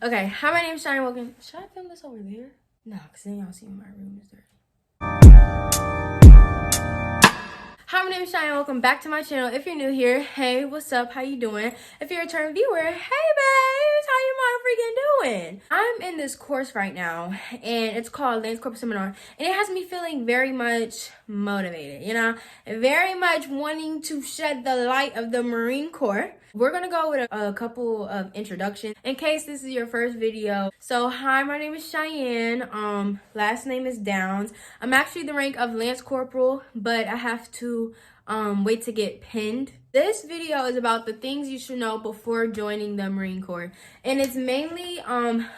Okay, hi, my name is Shine. Welcome. Should I film this over there? No, because then y'all see my room is dirty. Hi, my name is Shine. Welcome back to my channel. If you're new here, hey, what's up? How you doing? If you're a return viewer, hey, babes, how you motherfucking doing? I'm in this course right now, and it's called Lance Corps Seminar, and it has me feeling very much motivated, very much wanting to shed the light of the Marine Corps. We're gonna go with a couple of introductions in case this is your first video. So hi, my name is Cheyenne. Last name is Downs. I'm actually the rank of Lance Corporal, but I have to wait to get pinned. This video is about the things you should know before joining the Marine Corps, and it's mainly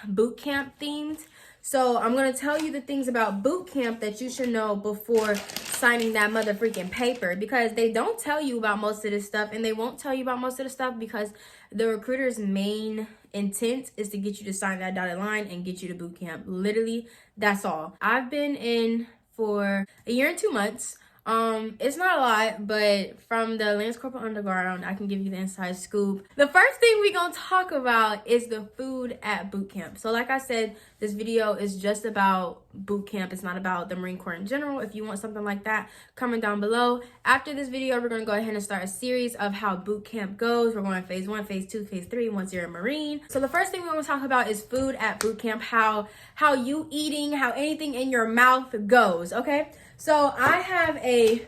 boot camp themed. So I'm gonna tell you the things about boot camp that you should know before signing that motherfucking paper, because they don't tell you about most of this stuff, and they won't tell you about most of the stuff because the recruiter's main intent is to get you to sign that dotted line and get you to boot camp. Literally, that's all. I've been in for a year and 2 months. It's not a lot, but from the Lance Corporal Underground, I can give you the inside scoop. The first thing we're gonna talk about is the food at boot camp. So like I said, this video is just about boot camp. It's not about the Marine Corps in general. If you want something like that, comment down below. After this video, we're gonna go ahead and start a series of how boot camp goes. We're going phase 1, phase 2, phase 3 once you're a Marine. So the first thing we're gonna talk about is food at boot camp, how you eating, how anything in your mouth goes, okay? So I have a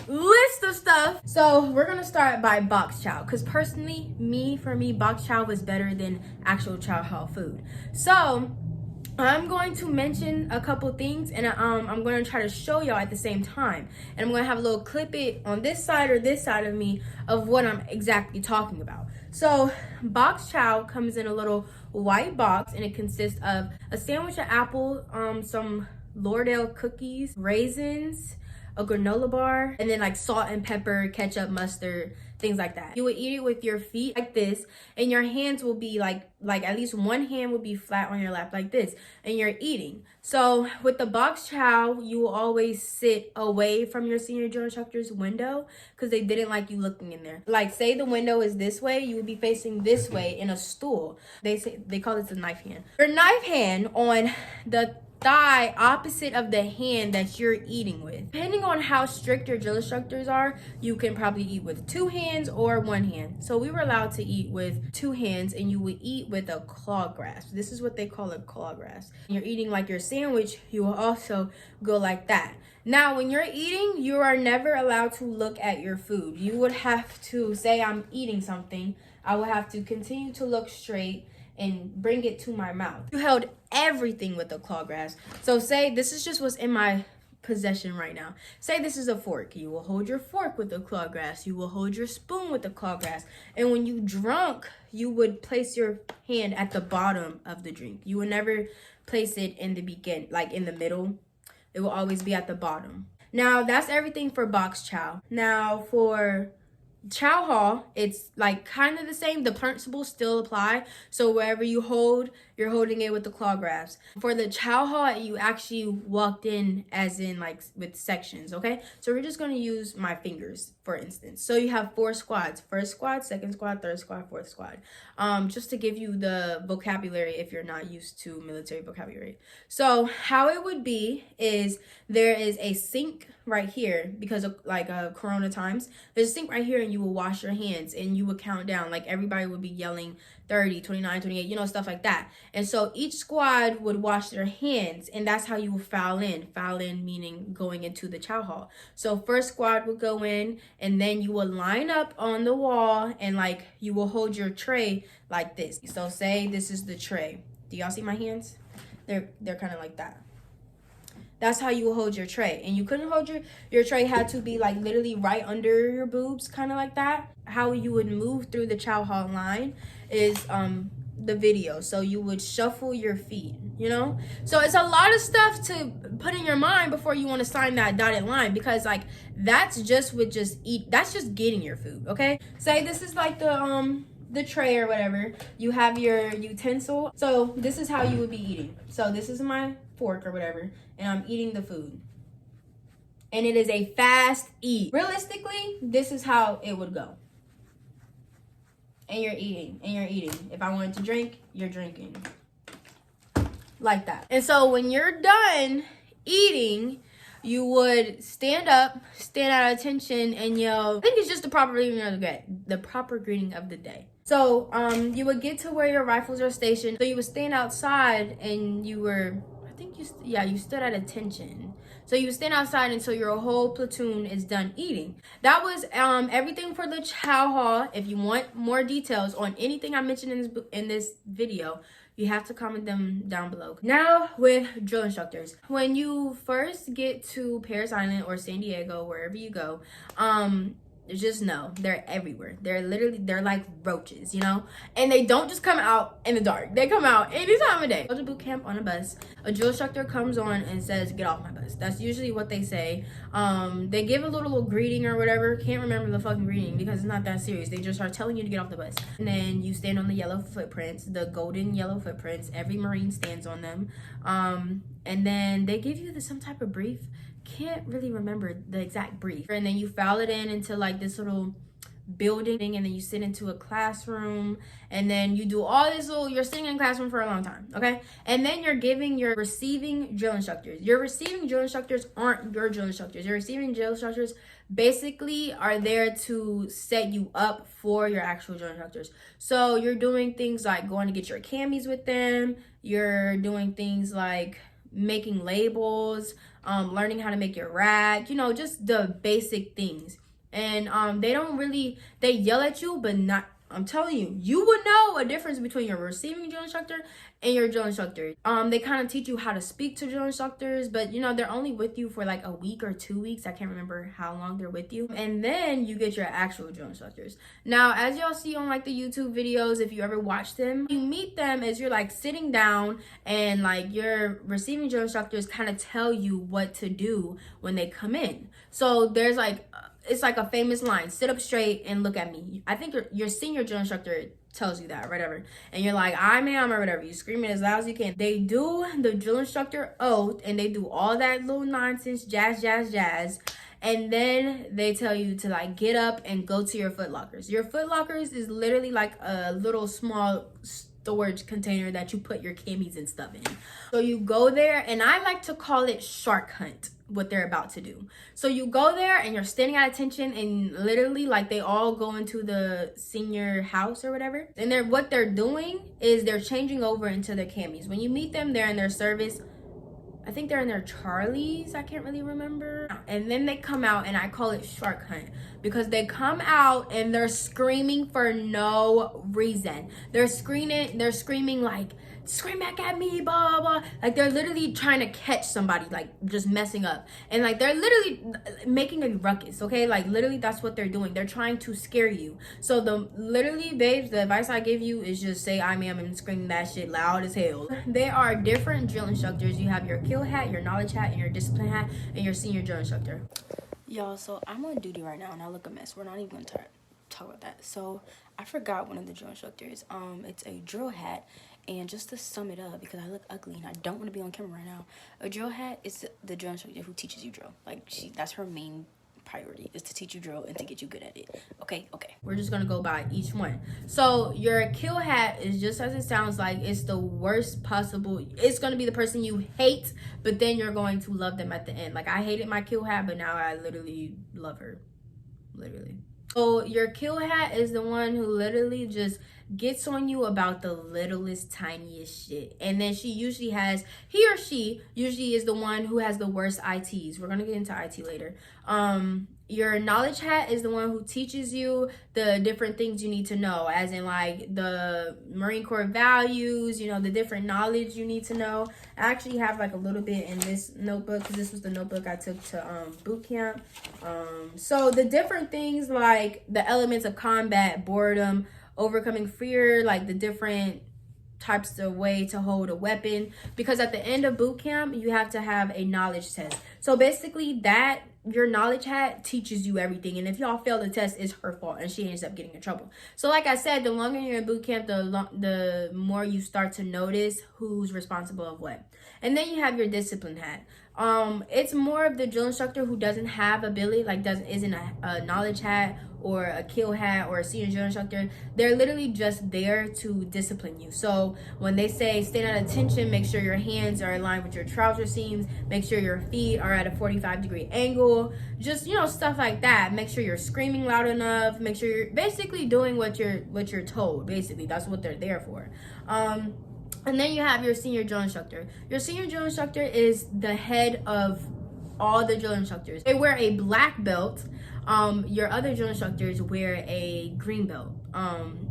list of stuff. So we're gonna start by box chow, because personally, for me, box chow was better than actual chow hall food. So I'm going to mention a couple things, and I'm going to try to show y'all at the same time. And I'm going to have a little clip it on this side or this side of me of what I'm exactly talking about. So box chow comes in a little white box, and it consists of a sandwich of apple, some L'Oreal cookies, raisins, a granola bar, and then like salt and pepper, ketchup, mustard, things like that. You would eat it with your feet like this, and your hands will be like at least one hand will be flat on your lap like this, and you're eating. So with the box chow, you will always sit away from your senior drill instructor's window because they didn't like you looking in there. Like say the window is this way, you would be facing this way in a stool. They call this a knife hand. Your knife hand on the thigh opposite of the hand that you're eating with. Depending on how strict your drill instructors are, you can probably eat with 2 hands or 1 hand. So we were allowed to eat with 2 hands, and you would eat with a claw grasp. This is what they call a claw grasp. When you're eating like your sandwich, you will also go like that. Now, when you're eating, you are never allowed to look at your food. You would have to say, I'm eating something. I would have to continue to look straight and bring it to my mouth. You held everything with a claw grasp. So say this is just what's in my possession right now. Say this is a fork. You will hold your fork with a claw grasp. You will hold your spoon with a claw grasp. And when you drunk, you would place your hand at the bottom of the drink. You would never place it in the beginning, like in the middle. It will always be at the bottom. Now that's everything for box chow. Now for chow hall, it's like kind of the same. The principles still apply. So wherever you hold, you're holding it with the claw grasp. For the chow hall, you actually walked in as in like with sections, okay? So we're just gonna use my fingers, for instance. So you have 4 squads. First squad, second squad, third squad, fourth squad. Just to give you the vocabulary if you're not used to military vocabulary. So how it would be is there is a sink right here because of like corona times. There's a sink right here, and you will wash your hands, and you would count down. Like everybody would be yelling 30, 29, 28, stuff like that. And so each squad would wash their hands, and that's how you will file in. File in meaning going into the chow hall. So first squad would go in, and then you will line up on the wall, and like you will hold your tray like this. So say this is the tray. Do y'all see my hands? They're kind of like that. That's how you will hold your tray. And you couldn't hold your tray, had to be like literally right under your boobs, kind of like that. How you would move through the chow hall line is the video. So you would shuffle your feet, So it's a lot of stuff to put in your mind before you want to sign that dotted line, because like that's just getting your food, okay? Say this is like the tray or whatever. You have your utensil. So this is how you would be eating. So this is my fork or whatever, and I'm eating the food. And it is a fast eat. Realistically, this is how it would go. and you're eating, and you're eating. If I wanted to drink, you're drinking. Like that. And so when you're done eating, you would stand up, stand at attention, and yell. I think it's just the proper greeting of the day. The proper greeting of the day. So you would get to where your rifles are stationed. So you would stand outside, and you were, I think you stood at attention. So you would stand outside until your whole platoon is done eating. That was everything for the chow hall. If you want more details on anything I mentioned in this video, you have to comment them down below. Now with drill instructors, when you first get to Parris Island or San Diego, wherever you go, just know they're everywhere. They're like roaches, you know, and they don't just come out in the dark. They come out any time of day. Go to boot camp on a bus. A drill instructor comes on and says, "Get off my bus." That's usually what they say. They give a little greeting or whatever. Can't remember the fucking greeting because it's not that serious. They just are telling you to get off the bus, and then you stand on the yellow footprints, the golden yellow footprints. Every Marine stands on them, and then they give you some type of brief. Can't really remember the exact brief, and then you file it into like this little building, and then you sit into a classroom, and then you do all this you're sitting in a classroom for a long time, okay? And then you're receiving drill instructors. Your receiving drill instructors aren't your drill instructors. Your receiving drill instructors basically are there to set you up for your actual drill instructors. So you're doing things like going to get your camis with them. You're doing things like making labels, learning how to make your rack, you know, just the basic things. And they yell at you, but not, I'm telling you, you would know a difference between your receiving drill instructor and your drill instructor. They kind of teach you how to speak to drill instructors, but you know, they're only with you for like a week or 2 weeks. I can't remember how long they're with you. And then you get your actual drill instructors. Now, as y'all see on like the YouTube videos, if you ever watch them, you meet them as you're like sitting down, and like your receiving drill instructors kind of tell you what to do when they come in. So there's like, it's like a famous line: sit up straight and look at me. I think your senior drill instructor tells you that, whatever. And you're like, "I ma'am," or whatever. You scream it as loud as you can. They do the drill instructor oath, and they do all that little nonsense, jazz. And then they tell you to like get up and go to your foot lockers. Your foot lockers is literally like a little small storage container that you put your camis and stuff in. So you go there, and I like to call it shark hunt, what they're about to do. So you go there and you're standing at attention, and literally like they all go into the senior house or whatever, and what they're doing is they're changing over into their camis. When you meet them, they're in their service. I think they're in their Charlies. I can't really remember. And then they come out, and I call it shark hunt because they come out and they're screaming for no reason. They're screaming like, "Scream back at me, blah, blah, blah." Like they're literally trying to catch somebody, like just messing up. And like they're literally making a ruckus, okay? Like literally that's what they're doing. They're trying to scare you. So babes, the advice I give you is just say "I am" and scream that shit loud as hell. There are different drill instructors. You have your kill hat, your knowledge hat, and your discipline hat, and your senior drill instructor. Y'all, so I'm on duty right now, and I look a mess. We're not even gonna talk about that. So I forgot one of the drill instructors. It's a drill hat. And just to sum it up, because I look ugly and I don't want to be on camera right now, a drill hat is the drill instructor who teaches you drill. Like that's her main priority, is to teach you drill and to get you good at it. Okay. We're just gonna go by each one. So your kill hat is just as it sounds like. It's the worst possible. It's gonna be the person you hate, but then you're going to love them at the end. Like I hated my kill hat, but now I literally love her. Literally. So your kill hat is the one who literally just gets on you about the littlest, tiniest shit. And then he or she usually is the one who has the worst ITs. We're gonna get into IT later. Your knowledge hat is the one who teaches you the different things you need to know, as in like the Marine Corps values, you know, the different knowledge you need to know. I actually have like a little bit in this notebook because this was the notebook I took to boot camp. So the different things like the elements of combat, boredom, overcoming fear, like the different types of way to hold a weapon, because at the end of boot camp you have to have a knowledge test. So basically that your knowledge hat teaches you everything, and if y'all fail the test, it's her fault and she ends up getting in trouble. So like I said, the longer you're in boot camp, the more you start to notice who's responsible of what. And then you have your discipline hat. It's more of the drill instructor who doesn't have ability, like isn't a knowledge hat or a kill hat or a senior drill instructor. They're literally just there to discipline you. So when they say stand at attention, make sure your hands are aligned with your trouser seams, make sure your feet are at a 45-degree angle, just, you know, stuff like that. Make sure you're screaming loud enough, make sure you're basically doing what you're told. Basically, that's what they're there for. And then you have your senior drill instructor. Your senior drill instructor is the head of all the drill instructors. They wear a black belt. Your other drill instructors wear a green belt.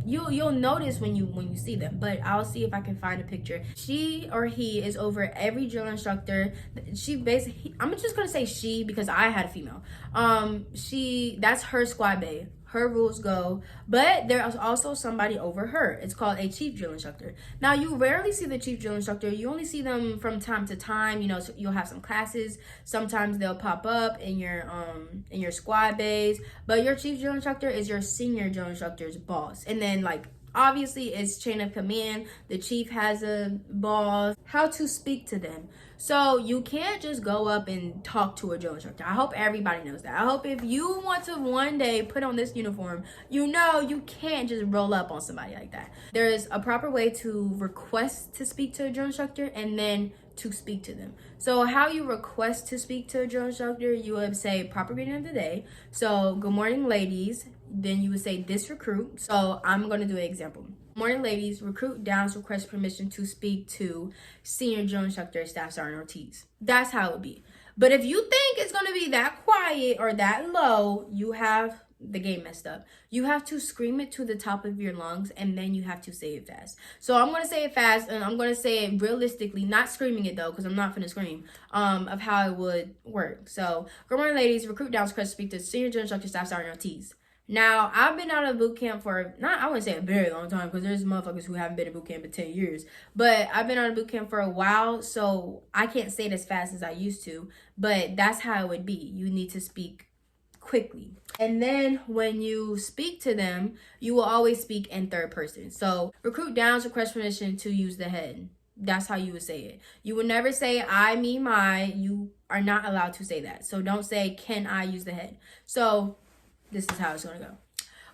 You'll notice when you see them, but I'll see if I can find a picture. She or he is over every drill instructor. She basically, I'm just gonna say she because I had a female. That's her squad bay. Her rules go, but there's also somebody over her. It's called a chief drill instructor. Now, you rarely see the chief drill instructor. You only see them from time to time. You know, so you'll have some classes. Sometimes they'll pop up in your squad bays. But your chief drill instructor is your senior drill instructor's boss. And then, like, obviously, it's chain of command. The chief has a boss. How to speak to them. So you can't just go up and talk to a drill instructor. I hope everybody knows that. I hope if you want to one day put on this uniform, you know you can't just roll up on somebody like that. There's a proper way to request to speak to a drill instructor and then to speak to them. So how you request to speak to a drill instructor, you would say proper greeting of the day. So good morning, ladies. Then you would say this recruit. So I'm going to do an example. Morning, ladies. Recruit Downs requests permission to speak to senior drill instructor Staff Sergeant Ortiz. That's how it would be. But if you think it's going to be that quiet or that low, you have the game messed up. You have to scream it to the top of your lungs, and then you have to say it fast. So I'm going to say it fast, and I'm going to say it realistically, not screaming it though, because I'm not going to scream, of how it would work. So, good morning, ladies. Recruit Downs requests to speak to senior drill instructor Staff Sergeant Ortiz. Now, I've been out of boot camp for, I wouldn't say a very long time, because there's motherfuckers who haven't been in boot camp in 10 years. But I've been out of boot camp for a while, so I can't say it as fast as I used to. But that's how it would be. You need to speak quickly. And then when you speak to them, you will always speak in third person. So, recruit Downs request permission to use the head. That's how you would say it. You would never say I, me, my. You are not allowed to say that. So, don't say, can I use the head? So, this is how it's going to go.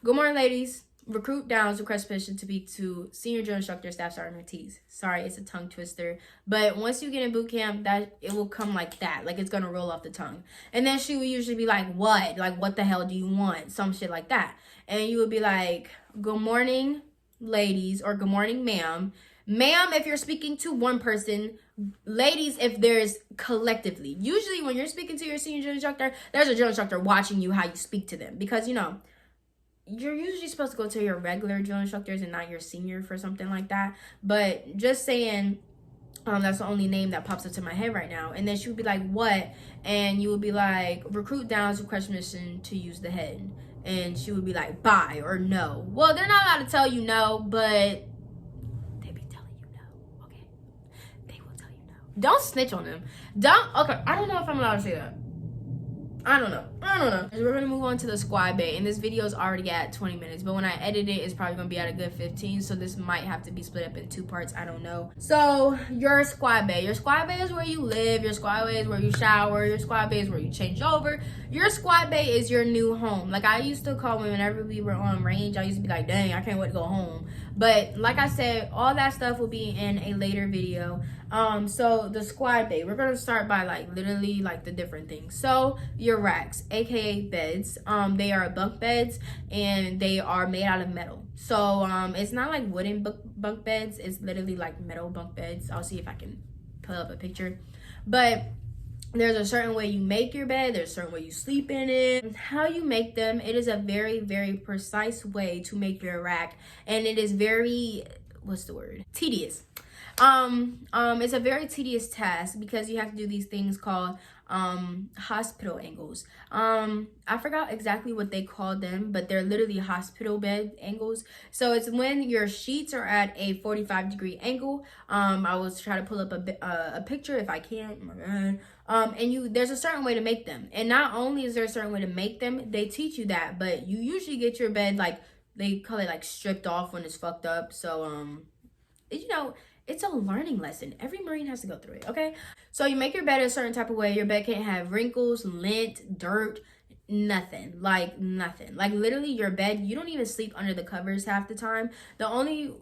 Good morning, ladies. Recruit Downs request permission to speak to senior drill instructor Staff Sergeant Ortiz. Sorry, it's a tongue twister. But once you get in boot camp, that it will come like that. Like, it's going to roll off the tongue. And then she would usually be like, what? Like, what the hell do you want? Some shit like that. And you would be like, good morning, ladies, or good morning, ma'am. Ma'am, if you're speaking to one person. Ladies, if there's collectively. Usually when you're speaking to your senior drill instructor, there's a drill instructor watching you how you speak to them. Because, you know, you're usually supposed to go to your regular drill instructors and not your senior for something like that. But just saying, that's the only name that pops up to my head right now. And then she would be like, what? And you would be like, recruit Downs request permission to use the head. And she would be like, bye or no. Well, they're not allowed to tell you no, but don't snitch on them. Okay, I don't know if I'm allowed to say that. I don't know. We're going to move on to the squad bay. And this video is already at 20 minutes. But when I edit it, it's probably going to be at a good 15. So this might have to be split up in 2 parts. I don't know. So your squad bay. Your squad bay is where you live. Your squad bay is where you shower. Your squad bay is where you change over. Your squad bay is your new home. Like I used to call me whenever we were on range. I used to be like, dang, I can't wait to go home. But like I said, all that stuff will be in a later video. So the squad bay, we're going to start by like literally like the different things. So your racks, aka beds, they are bunk beds and they are made out of metal. So it's not like wooden bunk beds, it's literally like metal bunk beds. I'll see if I can pull up a picture. But there's a certain way you make your bed, there's a certain way you sleep in it. How you make them, it is a very, very precise way to make your rack, and it is very, tedious. It's a very tedious task because you have to do these things called hospital angles. I forgot exactly what they call them, but they're literally hospital bed angles. So it's when your sheets are at a 45-degree angle. I will try to pull up a picture if I can. Oh my God. And there's a certain way to make them. And not only is there a certain way to make them, they teach you that, but you usually get your bed, like, they call it like stripped off when it's fucked up. So, you know, it's a learning lesson. Every Marine has to go through it, okay? So you make your bed a certain type of way. Your bed can't have wrinkles, lint, dirt, nothing. Like nothing. Like literally your bed, you don't even sleep under the covers half the time. The only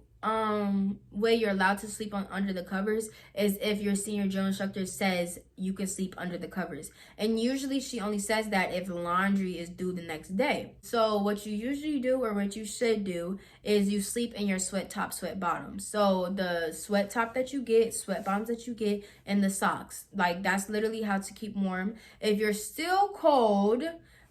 way you're allowed to sleep under the covers is if your senior drill instructor says you can sleep under the covers, and usually she only says that if laundry is due the next day. So what you usually do, or what you should do, is you sleep in your sweat top, sweat bottoms. So the sweat top that you get, sweat bottoms that you get, and the socks, like that's literally how to keep warm. If you're still cold,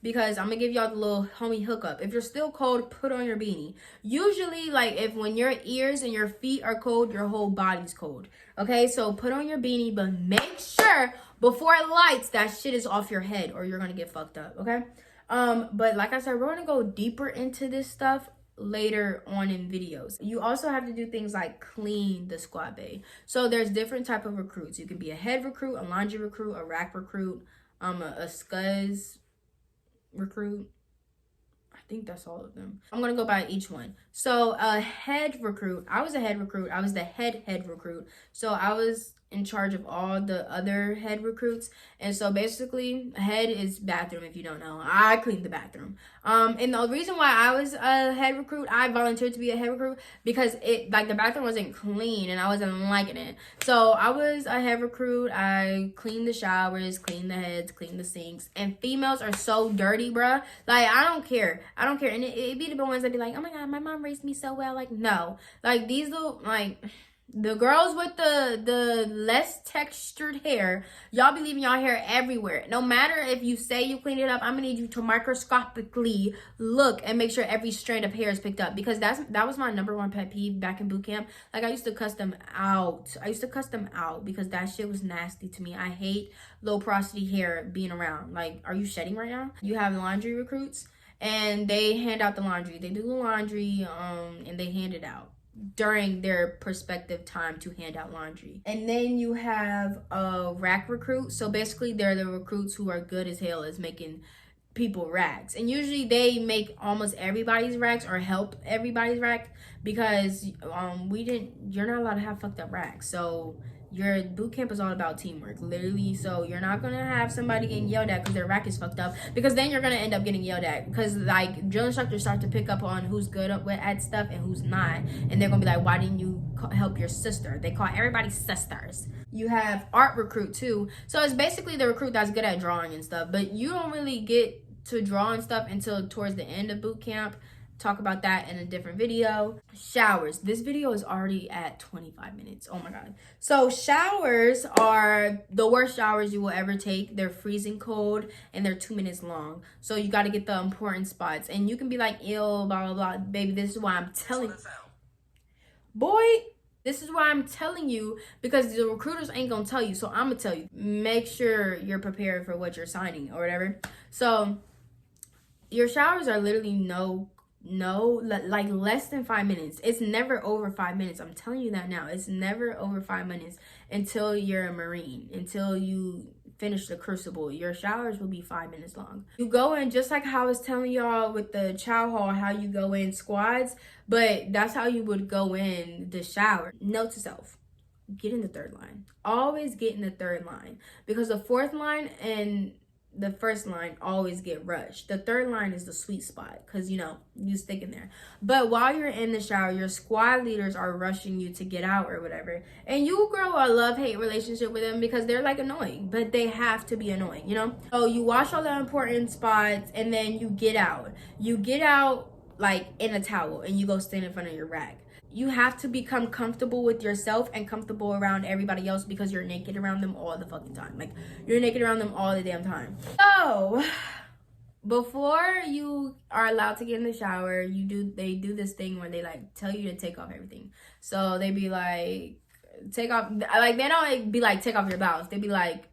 because I'm gonna give y'all the little homie hookup. If you're still cold, put on your beanie. Usually, like if when your ears and your feet are cold, your whole body's cold. Okay, so put on your beanie, but make sure before it lights, that shit is off your head or you're gonna get fucked up, okay? But like I said, we're gonna go deeper into this stuff later on in videos. You also have to do things like clean the squad bay. So there's different type of recruits. You can be a head recruit, a laundry recruit, a rack recruit, a scuzz recruit. I think that's all of them. I'm gonna go by each one. So a head recruit, I was a head recruit. I was the head recruit. So I was in charge of all the other head recruits. And so basically, head is bathroom, if you don't know. I cleaned the bathroom. And the reason why I was a head recruit, I volunteered to be a head recruit because it, like, the bathroom wasn't clean and I wasn't liking it. So I was a head recruit. I cleaned the showers, cleaned the heads, cleaned the sinks. And females are so dirty, bruh. Like, I don't care. And it be the ones that be like, oh my God, my mom raised me so well. Like, no. Like, these little, like, the girls with the less textured hair, y'all be leaving y'all hair everywhere. No matter if you say you cleaned it up, I'm gonna need you to microscopically look and make sure every strand of hair is picked up, because that was my #1 pet peeve back in boot camp. Like, I used to cuss them out. Because that shit was nasty to me. I hate low porosity hair being around. Like, are you shedding right now? You have laundry recruits, and they hand out the laundry. They do the laundry, and they hand it out during their prospective time to hand out laundry. And then you have a rack recruit. So basically they're the recruits who are good as hell as making people racks, and usually they make almost everybody's racks or help everybody's rack, because you're not allowed to have fucked up racks. So your boot camp is all about teamwork, literally. So you're not gonna have somebody getting yelled at because their rack is fucked up, because then you're gonna end up getting yelled at, because like drill instructors start to pick up on who's good at stuff and who's not, and they're gonna be like, why didn't you help your sister? They call everybody sisters. You have art recruit too. So it's basically the recruit that's good at drawing and stuff, but you don't really get to draw and stuff until towards the end of boot camp. Talk about that in a different video. Showers. This video is already at 25 minutes. Oh my God. So showers are the worst showers you will ever take. They're freezing cold and they're 2 minutes long. So you got to get the important spots. And you can be like, ew, blah, blah, blah. Baby, this is why I'm telling you. Boy, this is why I'm telling you, because the recruiters ain't going to tell you. So I'm going to tell you. Make sure you're prepared for what you're signing or whatever. So your showers are literally like less than 5 minutes. It's never over 5 minutes. I'm telling you that now. It's never over 5 minutes until you're a Marine, until you finish the crucible. Your showers will be 5 minutes long. You go in just like how I was telling y'all with the chow hall, how you go in squads, but that's how you would go in the shower. Note to self: get in the third line. Always get in the third line, because the fourth line and the first line always get rushed. The third line is the sweet spot, because you stick in there. But while you're in the shower, your squad leaders are rushing you to get out or whatever, and you grow a love-hate relationship with them, because they're like annoying, but they have to be annoying, So you wash all the important spots, and then you get out like in a towel, and you go stand in front of your rack. You have to become comfortable with yourself and comfortable around everybody else, because you're naked around them all the fucking time. Like, you're naked around them all the damn time. So before you are allowed to get in the shower, they do this thing where they like tell you to take off everything. So they be like, take off, like, they don't be like, take off your blouse. They be like,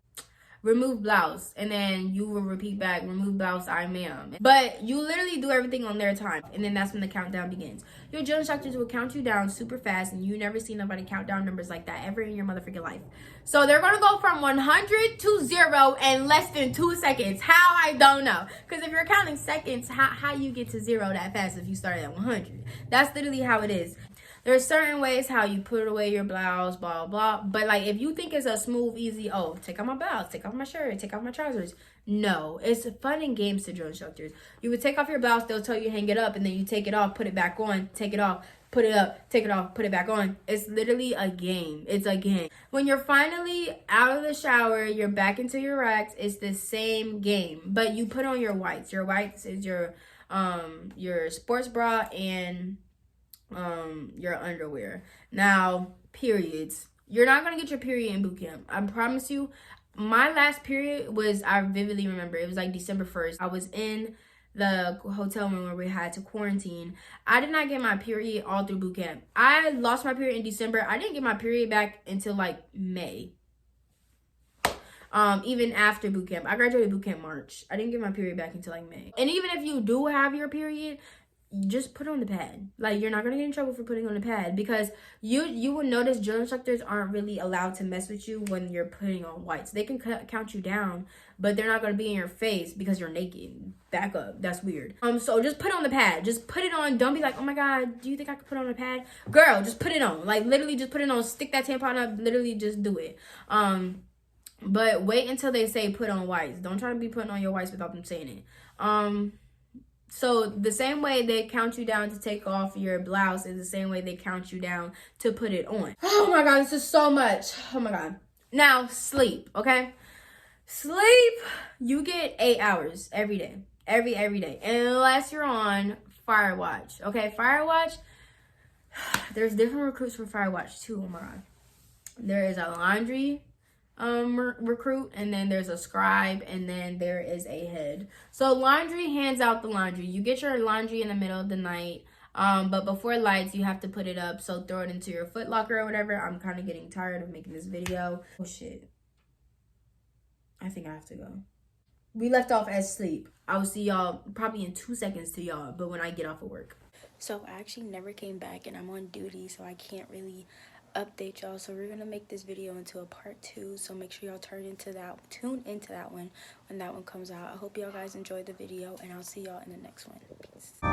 remove blouse, and then you will repeat back, remove blouse, I ma'am. But you literally do everything on their time, and then that's when the countdown begins. Your drill instructors will count you down super fast, and you never see nobody count down numbers like that ever in your motherfucking life. So they're gonna go from 100 to 0 in less than 2 seconds. How? I don't know. Because if you're counting seconds, how you get to 0 that fast if you started at 100? That's literally how it is. There's certain ways how you put away your blouse, blah, blah. But, like, if you think it's a smooth, easy, oh, take off my blouse, take off my shirt, take off my trousers. No, it's fun and games to drill instructors. You would take off your blouse, they'll tell you hang it up, and then you take it off, put it back on, take it off, put it up, take it off, put it back on. It's literally a game. It's a game. When you're finally out of the shower, you're back into your racks, it's the same game. But you put on your whites. Your whites is your sports bra and your underwear. Now, periods. You're not gonna get your period in boot camp. I promise you. My last period was, I vividly remember, it was like December 1st. I was in the hotel room where we had to quarantine. I did not get my period all through boot camp. I lost my period in December. I didn't get my period back until like May. Even after boot camp. I graduated boot camp March. I didn't get my period back until like May. And even if you do have your period, just put on the pad. Like, you're not gonna get in trouble for putting on the pad, because you will notice drill instructors aren't really allowed to mess with you when you're putting on whites. They can count you down, but they're not gonna be in your face because you're naked. Back up. That's weird. So just put on the pad. Just put it on. Don't be like, oh my god, do you think I could put on a pad? Girl, just put it on. Like, literally just put it on. Stick that tampon up. Literally just do it. But wait until they say put on whites. Don't try to be putting on your whites without them saying it. So the same way they count you down to take off your blouse is the same way they count you down to put it on. Oh my god, this is so much. Oh my god. Now, sleep, okay? Sleep, you get 8 hours every day. Every day. Unless you're on fire watch. Okay, fire watch. There's different recruits for fire watch too. Oh my god. There is a laundry recruit, and then there's a scribe, and then there is a head. So laundry hands out the laundry. You get your laundry in the middle of the night, but before lights you have to put it up, so throw it into your foot locker or whatever. I'm kind of getting tired of making this video. Oh shit, I think I have to go. We left off at sleep. I will see y'all probably in 2 seconds to y'all, but when I get off of work. So I actually never came back, and I'm on duty, so I can't really update y'all. So we're gonna make this video into a part 2, so make sure y'all tune into that one when that one comes out. I hope y'all guys enjoyed the video, and I'll see y'all in the next one. Peace.